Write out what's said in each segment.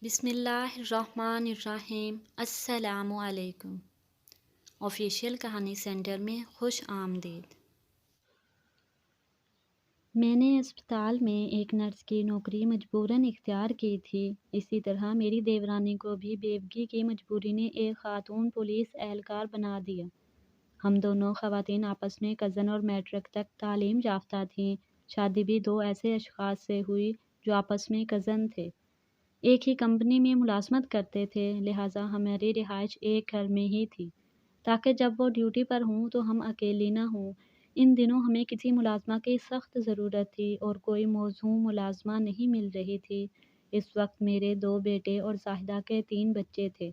بسم اللہ الرحمن الرحیم۔ السلام علیکم۔ آفیشیل کہانی سینٹر میں خوش آمدید۔ میں نے اسپتال میں ایک نرس کی نوکری مجبوراً اختیار کی تھی۔ اسی طرح میری دیورانی کو بھی بیوگی کی مجبوری نے ایک خاتون پولیس اہلکار بنا دیا۔ ہم دونوں خواتین آپس میں کزن اور میٹرک تک تعلیم یافتہ تھیں۔ شادی بھی دو ایسے اشخاص سے ہوئی جو آپس میں کزن تھے، ایک ہی کمپنی میں ملازمت کرتے تھے، لہٰذا ہماری رہائش ایک گھر میں ہی تھی تاکہ جب وہ ڈیوٹی پر ہوں تو ہم اکیلی نہ ہوں۔ ان دنوں ہمیں کسی ملازمہ کی سخت ضرورت تھی اور کوئی موزوں ملازمہ نہیں مل رہی تھی۔ اس وقت میرے 2 بیٹے اور زاہدہ کے 3 بچے تھے۔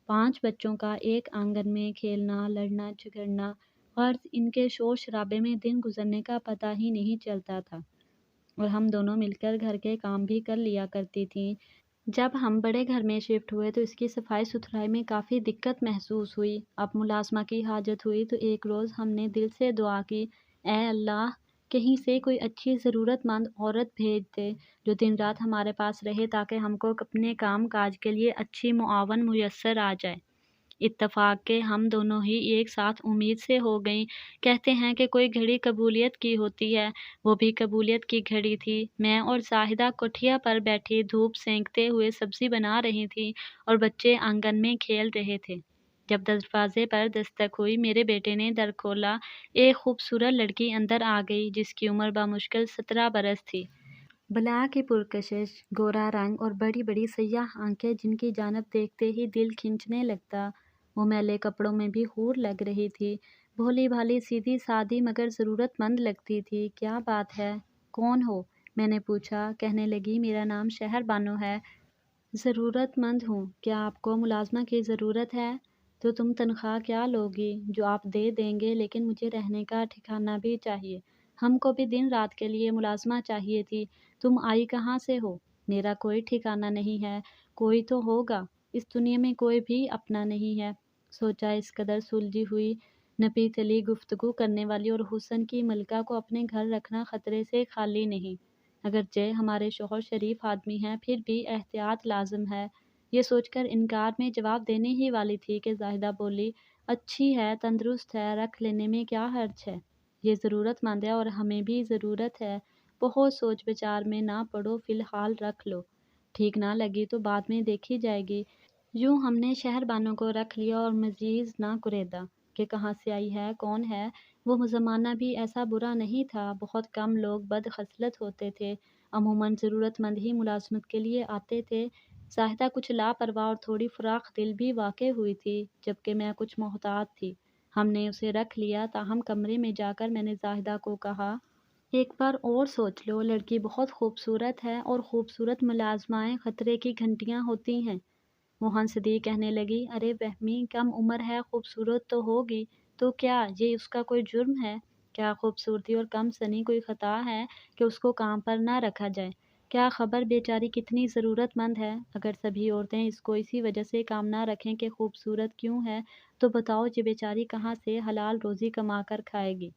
5 بچوں کا ایک آنگن میں کھیلنا، لڑنا جھگڑنا، غرض ان کے شور شرابے میں دن گزرنے کا پتہ ہی نہیں چلتا تھا، اور ہم دونوں مل کر گھر کے کام بھی کر لیا کرتی تھیں۔ جب ہم بڑے گھر میں شفٹ ہوئے تو اس کی صفائی ستھرائی میں کافی دقت محسوس ہوئی۔ اب ملازمہ کی حاجت ہوئی تو ایک روز ہم نے دل سے دعا کی، اے اللہ، کہیں سے کوئی اچھی ضرورت مند عورت بھیج دے جو دن رات ہمارے پاس رہے تاکہ ہم کو اپنے کام کاج کے لیے اچھی معاون میسر آ جائے۔ اتفاق کہ ہم دونوں ہی ایک ساتھ امید سے ہو گئیں۔ کہتے ہیں کہ کوئی گھڑی قبولیت کی ہوتی ہے، وہ بھی قبولیت کی گھڑی تھی۔ میں اور زاہدہ کوٹھیا پر بیٹھی دھوپ سینکتے ہوئے سبزی بنا رہی تھیں اور بچے آنگن میں کھیل رہے تھے۔ جب دروازے پر دستک ہوئی، میرے بیٹے نے در کھولا۔ ایک خوبصورت لڑکی اندر آ گئی جس کی عمر بمشکل 17 برس تھی۔ بلا کی پرکشش، گورا رنگ اور بڑی بڑی سیاہ آنکھیں جن کی جانب دیکھتے ہی دل کھنچنے لگتا۔ وہ میلے کپڑوں میں بھی حور لگ رہی تھی۔ بھولی بھالی، سیدھی سادی مگر ضرورت مند لگتی تھی۔ کیا بات ہے؟ کون ہو؟ میں نے پوچھا۔ کہنے لگی، میرا نام شہر بانو ہے، ضرورت مند ہوں۔ کیا آپ کو ملازمہ کی ضرورت ہے؟ تو تم تنخواہ کیا لوگی؟ جو آپ دے دیں گے، لیکن مجھے رہنے کا ٹھکانہ بھی چاہیے۔ ہم کو بھی دن رات کے لیے ملازمہ چاہیے تھی۔ تم آئی کہاں سے ہو؟ میرا کوئی ٹھکانہ نہیں ہے۔ کوئی تو ہوگا، اس دنیا میں کوئی بھی اپنا نہیں ہے۔ سوچا اس قدر سلجھی ہوئی، نپی تلی گفتگو کرنے والی اور حسن کی ملکہ کو اپنے گھر رکھنا خطرے سے خالی نہیں۔ اگرچہ ہمارے شوہر شریف آدمی ہیں، پھر بھی احتیاط لازم ہے۔ یہ سوچ کر انکار میں جواب دینے ہی والی تھی کہ زاہدہ بولی، اچھی ہے، تندرست ہے، رکھ لینے میں کیا حرج ہے؟ یہ ضرورت مند ہے اور ہمیں بھی ضرورت ہے۔ بہت سوچ بچار میں نہ پڑو، فی الحال رکھ لو، ٹھیک نہ لگی تو بعد میں دیکھی جائے گی۔ یوں ہم نے شہر بانو کو رکھ لیا اور مزید نہ کریدا کہ کہاں سے آئی ہے، کون ہے۔ وہ زمانہ بھی ایسا برا نہیں تھا، بہت کم لوگ بد خصلت ہوتے تھے، عموماً ضرورت مند ہی ملازمت کے لیے آتے تھے۔ زاہدہ کچھ لاپرواہ اور تھوڑی فراخ دل بھی واقع ہوئی تھی، جبکہ میں کچھ محتاط تھی۔ ہم نے اسے رکھ لیا، تاہم کمرے میں جا کر میں نے زاہدہ کو کہا، ایک بار اور سوچ لو، لڑکی بہت خوبصورت ہے اور خوبصورت ملازمائیں خطرے کی گھنٹیاں ہوتی ہیں۔ وہ ہنس دی، کہنے لگی، ارے وہمی، کم عمر ہے، خوبصورت تو ہوگی، تو کیا یہ اس کا کوئی جرم ہے؟ کیا خوبصورتی اور کم سنی کوئی خطا ہے کہ اس کو کام پر نہ رکھا جائے؟ کیا خبر بیچاری کتنی ضرورت مند ہے؟ اگر سبھی عورتیں اس کو اسی وجہ سے کام نہ رکھیں کہ خوبصورت کیوں ہے، تو بتاؤ یہ بیچاری کہاں سے حلال روزی کما کر کھائے گی؟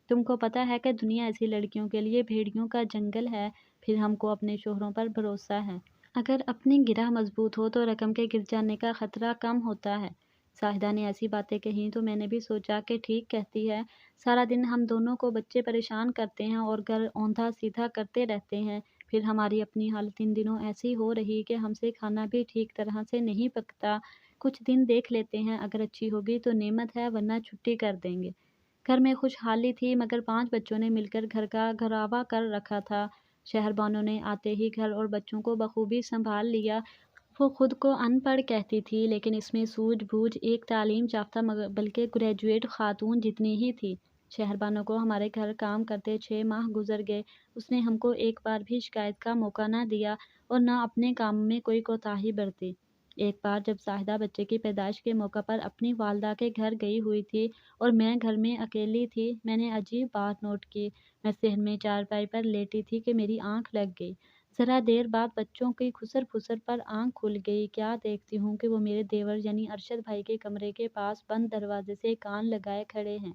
تم کو پتہ ہے کہ دنیا ایسی لڑکیوں کے لیے بھیڑیوں کا جنگل ہے۔ پھر ہم کو اپنے شوہروں پر بھروسہ ہے، اگر اپنی گرہ مضبوط ہو تو رقم کے گر جانے کا خطرہ کم ہوتا ہے۔ زاہدہ نے ایسی باتیں کہیں تو میں نے بھی سوچا کہ ٹھیک کہتی ہے۔ سارا دن ہم دونوں کو بچے پریشان کرتے ہیں اور گھر اوندھا سیدھا کرتے رہتے ہیں، پھر ہماری اپنی حالت ان دنوں ایسی ہو رہی کہ ہم سے کھانا بھی ٹھیک طرح سے نہیں پکتا۔ کچھ دن دیکھ لیتے ہیں، اگر اچھی ہوگی تو نعمت ہے، ورنہ چھٹی کر دیں گے۔ گھر میں خوشحالی تھی، مگر 5 بچوں نے مل کر گھر کا گھراوا کر رکھا تھا۔ شہر بانو نے آتے ہی گھر اور بچوں کو بخوبی سنبھال لیا۔ وہ خود کو ان پڑھ کہتی تھی، لیکن اس میں سوجھ بوجھ ایک تعلیم یافتہ بلکہ گریجویٹ خاتون جتنی ہی تھی۔ شہر بانو کو ہمارے گھر کام کرتے 6 ماہ گزر گئے، اس نے ہم کو ایک بار بھی شکایت کا موقع نہ دیا اور نہ اپنے کام میں کوئی کوتاہی برتی۔ ایک بار جب زاہدہ بچے کی پیدائش کے موقع پر اپنی والدہ کے گھر گئی ہوئی تھی اور میں گھر میں اکیلی تھی، میں نے عجیب بات نوٹ کی۔ میں صحن میں چارپائی پر لیٹی تھی کہ میری آنکھ لگ گئی۔ ذرا دیر بعد بچوں کی خسر پھسر پر آنکھ کھل گئی۔ کیا دیکھتی ہوں کہ وہ میرے دیور یعنی ارشد بھائی کے کمرے کے پاس بند دروازے سے کان لگائے کھڑے ہیں۔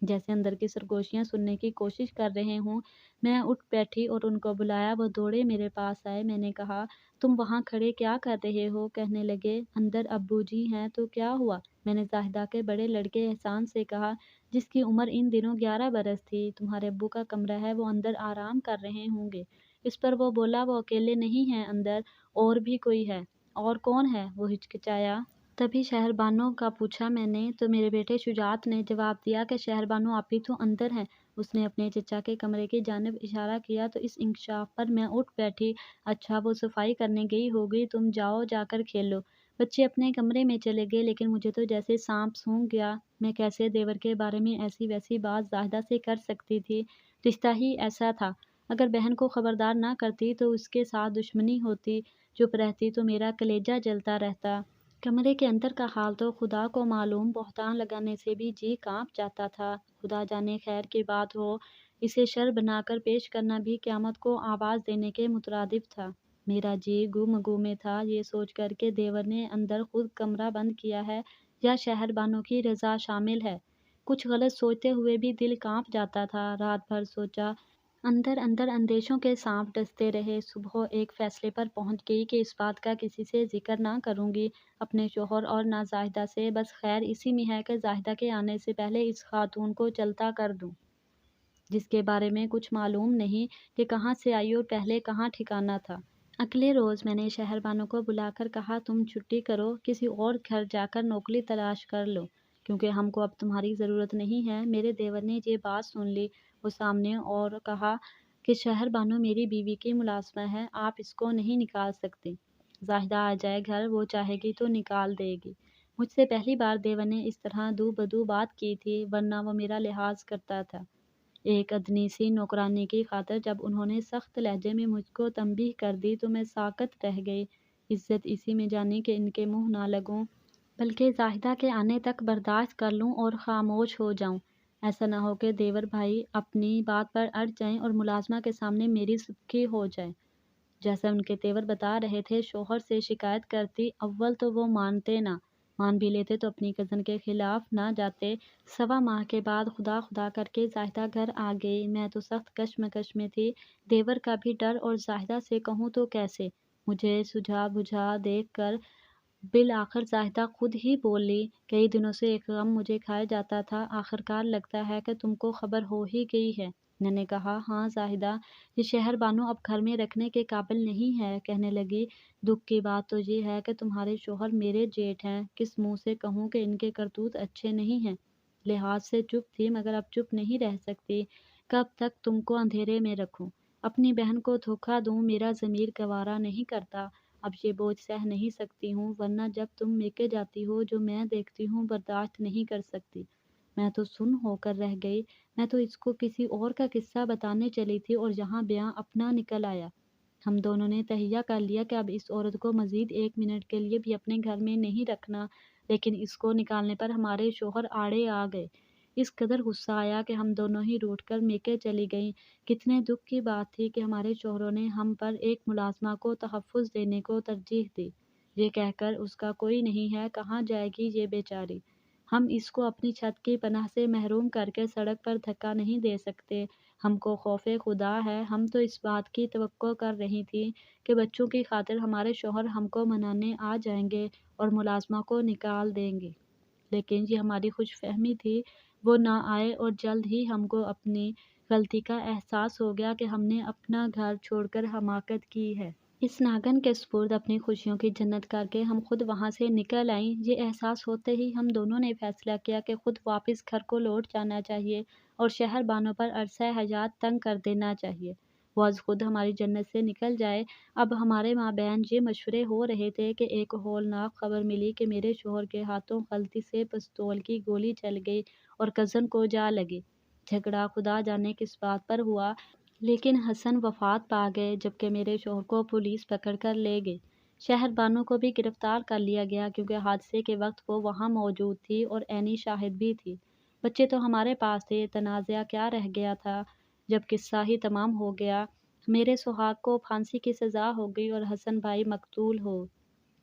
جیسے اندر کی سرگوشیاں سننے کی کوشش کر رہے ہوں۔ میں اٹھ بیٹھی اور ان کو بلایا، وہ دوڑے میرے پاس آئے۔ میں نے کہا، تم وہاں کھڑے کیا کر رہے ہو؟ کہنے لگے، اندر ابو جی ہیں تو کیا ہوا؟ میں نے زاہدہ کے بڑے لڑکے احسان سے کہا، جس کی عمر ان دنوں 11 برس تھی، تمہارے ابو کا کمرہ ہے، وہ اندر آرام کر رہے ہوں گے۔ اس پر وہ بولا، وہ اکیلے نہیں ہیں اندر، اور بھی کوئی ہے۔ اور کون ہے؟ وہ ہچکچایا۔ تبھی شہر بانو کا پوچھا میں نے، تو میرے بیٹے شجاعت نے جواب دیا کہ شہر بانو آپ ہی تو اندر ہیں۔ اس نے اپنے چچا کے کمرے کی جانب اشارہ کیا تو اس انکشاف پر میں اٹھ بیٹھی۔ اچھا، وہ صفائی کرنے گئی ہوگی، تم جاؤ، جا کر کھیلو۔ بچے اپنے کمرے میں چلے گئے، لیکن مجھے تو جیسے سانپ سونگھ گیا۔ میں کیسے دیور کے بارے میں ایسی ویسی بات زاہدہ سے کر سکتی تھی؟ رشتہ ہی ایسا تھا۔ اگر بہن کو خبردار نہ کرتی تو اس کے ساتھ دشمنی ہوتی، چپ رہتی تو میرا کلیجہ جلتا رہتا۔ کمرے کے اندر کا حال تو خدا کو معلوم، بہتان لگانے سے بھی جی کانپ جاتا تھا۔ خدا جانے خیر کی بات ہو، اسے شر بنا کر پیش کرنا بھی قیامت کو آواز دینے کے مترادف تھا۔ میرا جی گو میں تھا، یہ سوچ کر کہ دیور نے اندر خود کمرہ بند کیا ہے یا شہر بانو کی رضا شامل ہے۔ کچھ غلط سوچتے ہوئے بھی دل کانپ جاتا تھا۔ رات بھر سوچا، اندر اندر اندیشوں کے سانپ ڈستے رہے۔ صبح ایک فیصلے پر پہنچ گئی کہ اس بات کا کسی سے ذکر نہ کروں گی، اپنے شوہر اور نہ زاہدہ سے۔ بس خیر اسی میں ہے کہ زاہدہ کے آنے سے پہلے اس خاتون کو چلتا کر دوں، جس کے بارے میں کچھ معلوم نہیں کہ کہاں سے آئی اور پہلے کہاں ٹھکانہ تھا۔ اگلے روز میں نے شہر بانو کو بلا کر کہا، تم چھٹی کرو، کسی اور گھر جا کر نوکری تلاش کر لو، کیونکہ ہم کو اب تمہاری ضرورت نہیں ہے۔ میرے دیور نے یہ بات سن لی، وہ سامنے اور کہا کہ شہر بانو میری بیوی کی ملازمہ ہے، آپ اس کو نہیں نکال سکتے۔ زاہدہ آ جائے گھر، وہ چاہے گی تو نکال دے گی۔ مجھ سے پہلی بار دیور نے اس طرح دو بدو بات کی تھی، ورنہ وہ میرا لحاظ کرتا تھا۔ ایک ادنی سی نوکرانی کی خاطر جب انہوں نے سخت لہجے میں مجھ کو تنبیہ کر دی تو میں ساکت رہ گئی۔ عزت اسی میں جانی کہ ان کے منہ نہ لگوں، بلکہ زاہدہ کے آنے تک برداشت کر لوں اور خاموش ہو جاؤں۔ ایسا نہ ہو کہ دیور بھائی اپنی بات پر اڑ جائیں اور ملازمہ کے سامنے میری سبکی ہو جائے۔ جیسا ان کے تیور بتا رہے تھے، شوہر سے شکایت کرتی، اول تو وہ مانتے نہ، مان بھی لیتے تو اپنی کزن کے خلاف نہ جاتے۔ 1.25 ماہ کے بعد خدا خدا کر کے زاہدہ گھر آ گئی۔ میں تو سخت کشمکش میں تھی، دیور کا بھی ڈر، اور زاہدہ سے کہوں تو کیسے؟ مجھے سجھا بجھا دیکھ کر بالآخر زاہدہ خود ہی بولی، کئی دنوں سے ایک غم مجھے کھائے جاتا تھا، آخرکار لگتا ہے کہ تم کو خبر ہو ہی گئی ہے۔ میں نے کہا، ہاں زاہدہ، یہ شہر بانو اب گھر میں رکھنے کے قابل نہیں ہے۔ کہنے لگی، دکھ کی بات تو یہ ہے کہ تمہارے شوہر میرے جیٹھ ہیں، کس منہ سے کہوں کہ ان کے کرتوت اچھے نہیں ہیں۔ لحاظ سے چپ تھی، مگر اب چپ نہیں رہ سکتی۔ کب تک تم کو اندھیرے میں رکھوں؟ اپنی بہن کو دھوکہ دوں؟ میرا ضمیر گوارا نہیں کرتا، اب یہ بوجھ سہ نہیں سکتی ہوں، ورنہ جب تم میکے جاتی ہو جو میں دیکھتی ہوں برداشت نہیں کر سکتی۔ میں تو سن ہو کر رہ گئی۔ میں تو اس کو کسی اور کا قصہ بتانے چلی تھی اور یہاں بیاں اپنا نکل آیا۔ ہم دونوں نے تہیہ کر لیا کہ اب اس عورت کو مزید 1 منٹ کے لیے بھی اپنے گھر میں نہیں رکھنا، لیکن اس کو نکالنے پر ہمارے شوہر آڑے آ گئے۔ اس قدر غصہ آیا کہ ہم دونوں ہی روٹھ کر میکے چلی گئیں۔ کتنے دکھ کی بات تھی کہ ہمارے شوہروں نے ہم پر ایک ملازمہ کو تحفظ دینے کو ترجیح دی، یہ کہہ کر اس کا کوئی نہیں ہے، کہاں جائے گی یہ بیچاری۔ ہم اس کو اپنی چھت کی پناہ سے محروم کر کے سڑک پر دھکا نہیں دے سکتے۔ ہم کو خوف خدا ہے۔ ہم تو اس بات کی توقع کر رہی تھیں کہ بچوں کی خاطر ہمارے شوہر ہم کو منانے آ جائیں گے اور ملازمہ کو نکال دیں گے، لیکن یہ ہماری خوش فہمی تھی، وہ نہ آئے اور جلد ہی ہم کو اپنی غلطی کا احساس ہو گیا کہ ہم نے اپنا گھر چھوڑ کر حماقت کی ہے۔ اس ناگن کے سپرد اپنی خوشیوں کی جنت کر کے ہم خود وہاں سے نکل آئیں۔ یہ احساس ہوتے ہی ہم دونوں نے فیصلہ کیا کہ خود واپس گھر کو لوٹ جانا چاہیے اور شہر بانو پر عرصہ حیات تنگ کر دینا چاہیے، وہ از خود ہماری جنت سے نکل جائے۔ اب ہمارے مابین یہ مشورے ہو رہے تھے کہ ایک ہولناک خبر ملی کہ میرے شوہر کے ہاتھوں غلطی سے پستول کی گولی چل گئی اور کزن کو جا لگی۔ جھگڑا خدا جانے کس بات پر ہوا، لیکن حسن وفات پا گئے، جبکہ میرے شوہر کو پولیس پکڑ کر لے گئی۔ شہر بانو کو بھی گرفتار کر لیا گیا، کیونکہ حادثے کے وقت وہ وہاں موجود تھی اور عینی شاہد بھی تھی۔ بچے تو ہمارے پاس تھے، تنازعہ کیا رہ گیا تھا جب قصہ ہی تمام ہو گیا۔ میرے سہاگ کو پھانسی کی سزا ہو گئی اور حسن بھائی مقتول ہو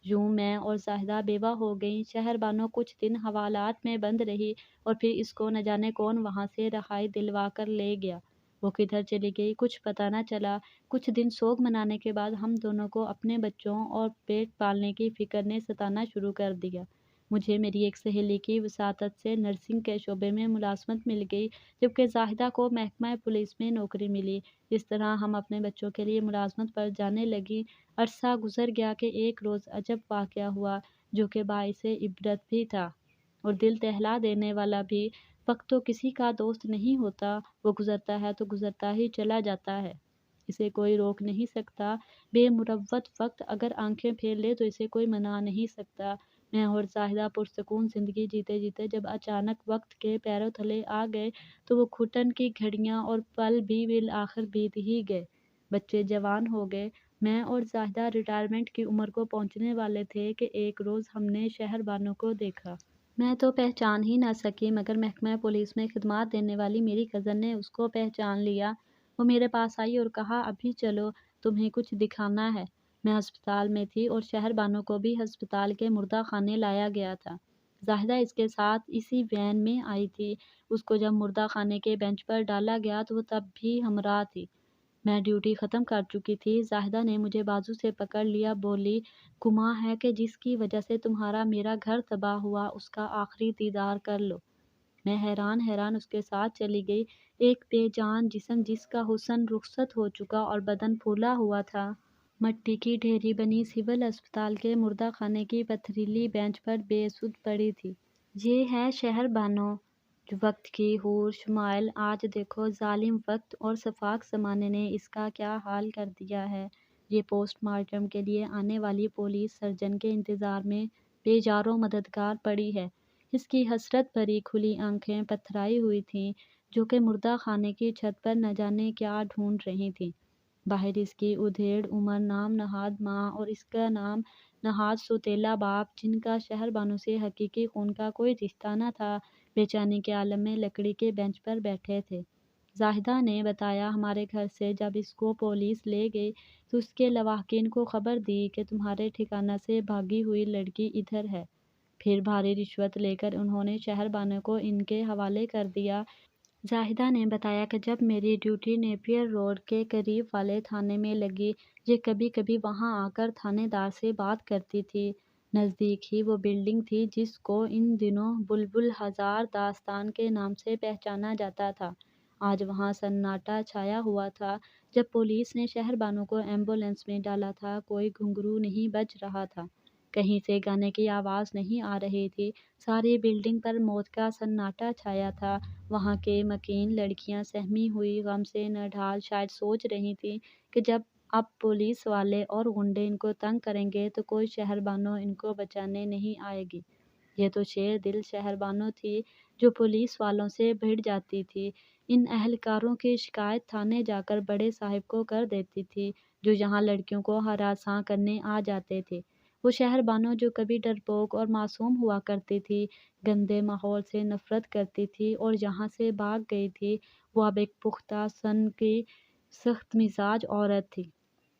یوں میں اور زاہدہ بیوہ ہو گئیں۔ شہر بانو کچھ دن حوالات میں بند رہی اور پھر اس کو نہ جانے کون وہاں سے رہائی دلوا کر لے گیا۔ وہ کدھر چلی گئی کچھ پتہ نہ چلا۔ کچھ دن سوگ منانے کے بعد ہم دونوں کو اپنے بچوں اور پیٹ پالنے کی فکر نے ستانا شروع کر دیا۔ مجھے میری ایک سہیلی کی وساطت سے نرسنگ کے شعبے میں ملازمت مل گئی، جبکہ زاہدہ کو محکمہ پولیس میں نوکری ملی۔ اس طرح ہم اپنے بچوں کے لیے ملازمت پر جانے لگیں۔ عرصہ گزر گیا کہ ایک روز عجب واقعہ ہوا جو کہ باعث عبرت بھی تھا اور دل دہلا دینے والا بھی۔ وقت تو کسی کا دوست نہیں ہوتا، وہ گزرتا ہے تو گزرتا ہی چلا جاتا ہے، اسے کوئی روک نہیں سکتا۔ بے مروت وقت اگر آنکھیں پھیر لے تو اسے کوئی منا نہیں سکتا۔ میں اور زاہدہ پرسکون زندگی جیتے جیتے جب اچانک وقت کے پیروں تلے آ گئے تو وہ گھٹن کی گھڑیاں اور پل بھی بالآخر بیت ہی گئے۔ بچے جوان ہو گئے۔ میں اور زاہدہ ریٹائرمنٹ کی عمر کو پہنچنے والے تھے کہ ایک روز ہم نے شہر بانو کو دیکھا۔ میں تو پہچان ہی نہ سکی، مگر محکمہ پولیس میں خدمات دینے والی میری کزن نے اس کو پہچان لیا۔ وہ میرے پاس آئی اور کہا، ابھی چلو، تمہیں کچھ دکھانا ہے۔ میں ہسپتال میں تھی اور شہر بانو کو بھی ہسپتال کے مردہ خانے لایا گیا تھا۔ زاہدہ اس کے ساتھ اسی وین میں آئی تھی۔ اس کو جب مردہ خانے کے بینچ پر ڈالا گیا تو وہ تب بھی ہمراہ تھی۔ میں ڈیوٹی ختم کر چکی تھی۔ زاہدہ نے مجھے بازو سے پکڑ لیا، بولی، گمان ہے کہ جس کی وجہ سے تمہارا میرا گھر تباہ ہوا اس کا آخری دیدار کر لو۔ میں حیران اس کے ساتھ چلی گئی۔ ایک بے جان جسم جس کا حسن رخصت ہو چکا اور بدن پھولا ہوا تھا، مٹی کی ڈھیری بنی سول اسپتال کے مردہ خانے کی پتھریلی بینچ پر بے سدھ پڑی تھی۔ یہ ہے شہر بانو، جو وقت کی حور شمائل۔ آج دیکھو ظالم وقت اور سفاک زمانے نے اس کا کیا حال کر دیا ہے۔ یہ پوسٹ مارٹم کے لیے آنے والی پولیس سرجن کے انتظار میں بے جارو مددگار پڑی ہے۔ اس کی حسرت بھری کھلی آنکھیں پتھرائی ہوئی تھیں، جو کہ مردہ خانے کی چھت پر نہ جانے کیا ڈھونڈ رہی تھیں۔ باہر اس کی ادھیڑ عمر نام نہاد ماں اور اس کا نام نہاد سوتیلا باپ، جن کا شہر بانو سے حقیقی خون کا کوئی رشتہ نہ تھا، بے چینی کے عالم میں لکڑی کے بینچ پر بیٹھے تھے۔ زاہدہ نے بتایا، ہمارے گھر سے جب اس کو پولیس لے گئی تو اس کے لواحقین کو خبر دی کہ تمہارے ٹھکانہ سے بھاگی ہوئی لڑکی ادھر ہے۔ پھر بھاری رشوت لے کر انہوں نے شہر بانو کو ان کے حوالے کر دیا۔ زاہدہ نے بتایا کہ جب میری ڈیوٹی نیپیر روڈ کے قریب والے تھانے میں لگی، یہ کبھی کبھی وہاں آ کر تھانے دار سے بات کرتی تھی۔ نزدیک ہی وہ بلڈنگ تھی جس کو ان دنوں بلبل ہزار داستان کے نام سے پہچانا جاتا تھا۔ آج وہاں سناٹا چھایا ہوا تھا۔ جب پولیس نے شہر بانو کو ایمبولینس میں ڈالا تھا، کوئی گھنگرو نہیں بج رہا تھا، کہیں سے گانے کی آواز نہیں آ رہی تھی۔ ساری بلڈنگ پر موت کا سناٹا چھایا تھا۔ وہاں کے مکین لڑکیاں سہمی ہوئی غم سے نڈھال شاید سوچ رہی تھیں کہ جب اب پولیس والے اور غنڈے ان کو تنگ کریں گے تو کوئی شہر بانو ان کو بچانے نہیں آئے گی۔ یہ تو شیر دل شہر بانو تھی جو پولیس والوں سے بھڑ جاتی تھی۔ ان اہلکاروں کی شکایت تھانے جا کر بڑے صاحب کو کر دیتی تھی، جو یہاں لڑکیوں کو ہراساں کرنے آ جاتے تھے۔ وہ شہر بانو جو کبھی ڈرپوک اور معصوم ہوا کرتی تھی، گندے ماحول سے نفرت کرتی تھی اور یہاں سے بھاگ گئی تھی، وہ اب ایک پختہ سن کی سخت مزاج عورت تھی،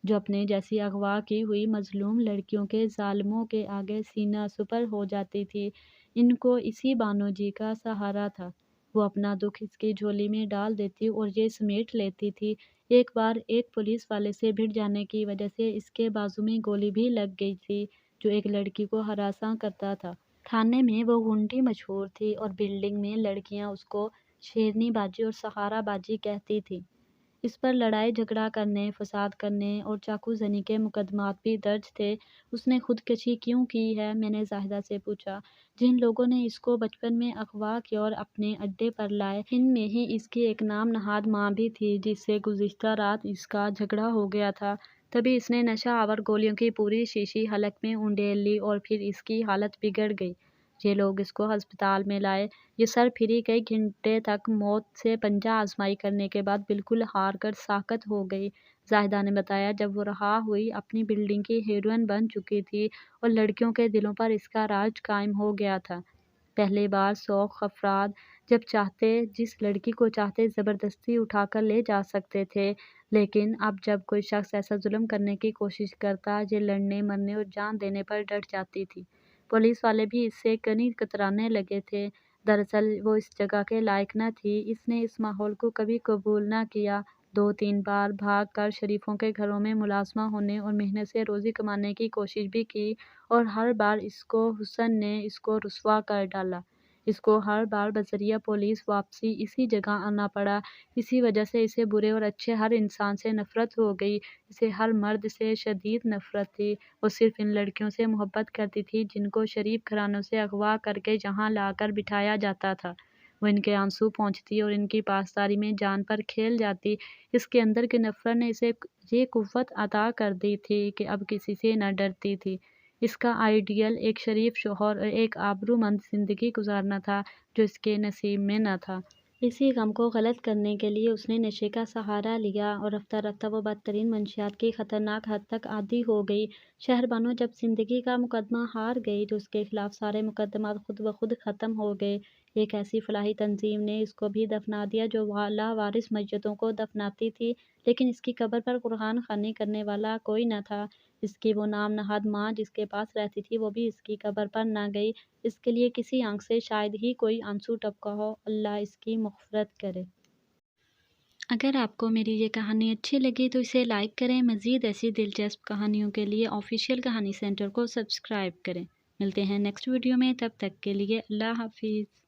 جو اپنے جیسی اغوا کی ہوئی مظلوم لڑکیوں کے ظالموں کے آگے سینہ سپر ہو جاتی تھی۔ ان کو اسی بانو جی کا سہارا تھا۔ وہ اپنا دکھ اس کی جھولی میں ڈال دیتی اور یہ سمیٹ لیتی تھی۔ ایک بار ایک پولیس والے سے بھڑ جانے کی وجہ سے اس کے بازو میں گولی بھی لگ گئی تھی، جو ایک لڑکی کو ہراساں کرتا تھا۔ تھانے میں وہ غنڈی مشہور تھی اور بلڈنگ میں لڑکیاں اس کو شیرنی باجی اور سہارا باجی کہتی تھیں۔ اس پر لڑائی جھگڑا کرنے، فساد کرنے اور چاقو زنی کے مقدمات بھی درج تھے۔ اس نے خودکشی کیوں کی ہے؟ میں نے زاہدہ سے پوچھا۔ جن لوگوں نے اس کو بچپن میں اغوا کیا اور اپنے اڈے پر لائے، ان میں ہی اس کی ایک نام نہاد ماں بھی تھی، جس سے گزشتہ رات اس کا جھگڑا ہو گیا تھا۔ تبھی اس نے نشہ آور گولیوں کی پوری شیشی حلق میں انڈیل لی اور پھر اس کی حالت بگڑ گئی۔ یہ لوگ اس کو ہسپتال میں لائے۔ یہ سر پھری کئی گھنٹے تک موت سے پنجہ آزمائی کرنے کے بعد بالکل ہار کر ساکت ہو گئی۔ زاہدہ نے بتایا، جب وہ رہا ہوئی اپنی بلڈنگ کی ہیروئن بن چکی تھی اور لڑکیوں کے دلوں پر اس کا راج قائم ہو گیا تھا۔ پہلی بار سوخ افراد جب چاہتے جس لڑکی کو چاہتے زبردستی اٹھا کر لے جا سکتے تھے، لیکن اب جب کوئی شخص ایسا ظلم کرنے کی کوشش کرتا، یہ لڑنے مرنے اور جان دینے پر ڈٹ جاتی تھی۔ پولیس والے بھی اس سے کہیں کترانے لگے تھے۔ دراصل وہ اس جگہ کے لائق نہ تھی۔ اس نے اس ماحول کو کبھی قبول نہ کیا۔ 2-3 بار بھاگ کر شریفوں کے گھروں میں ملازمہ ہونے اور محنت سے روزی کمانے کی کوشش بھی کی، اور ہر بار اس کو حسن نے اس کو رسوا کر ڈالا۔ اس کو ہر بار بذریعہ پولیس واپسی اسی جگہ آنا پڑا۔ اسی وجہ سے اسے برے اور اچھے ہر انسان سے نفرت ہو گئی۔ اسے ہر مرد سے شدید نفرت تھی۔ وہ صرف ان لڑکیوں سے محبت کرتی تھی جن کو شریف گھرانوں سے اغوا کر کے یہاں لا کر بٹھایا جاتا تھا۔ وہ ان کے آنسو پونچھتی اور ان کی پاسداری میں جان پر کھیل جاتی۔ اس کے اندر کی نفرت نے اسے یہ قوت عطا کر دی تھی کہ اب کسی سے نہ ڈرتی تھی۔ اس کا آئیڈیل ایک شریف شوہر اور ایک آبرومند زندگی گزارنا تھا، جو اس کے نصیب میں نہ تھا۔ اسی غم کو غلط کرنے کے لیے اس نے نشے کا سہارا لیا، اور رفتہ رفتہ وہ بدترین منشیات کی خطرناک حد تک عادی ہو گئی۔ شہر بانو جب زندگی کا مقدمہ ہار گئی تو اس کے خلاف سارے مقدمات خود بخود ختم ہو گئے۔ ایک ایسی فلاحی تنظیم نے اس کو بھی دفنا دیا جو لاوارث میتوں کو دفناتی تھی، لیکن اس کی قبر پر قرآن خوانی کرنے والا کوئی نہ تھا۔ اس کی وہ نام نہاد ماں جس کے پاس رہتی تھی، وہ بھی اس کی قبر پر نہ گئی۔ اس کے لیے کسی آنکھ سے شاید ہی کوئی آنسو ٹپکا ہو۔ اللہ اس کی مغفرت کرے۔ اگر آپ کو میری یہ کہانی اچھی لگی تو اسے لائک کریں۔ مزید ایسی دلچسپ کہانیوں کے لیے آفیشیل کہانی سینٹر کو سبسکرائب کریں۔ ملتے ہیں نیکسٹ ویڈیو میں، تب تک کے لیے اللہ حافظ۔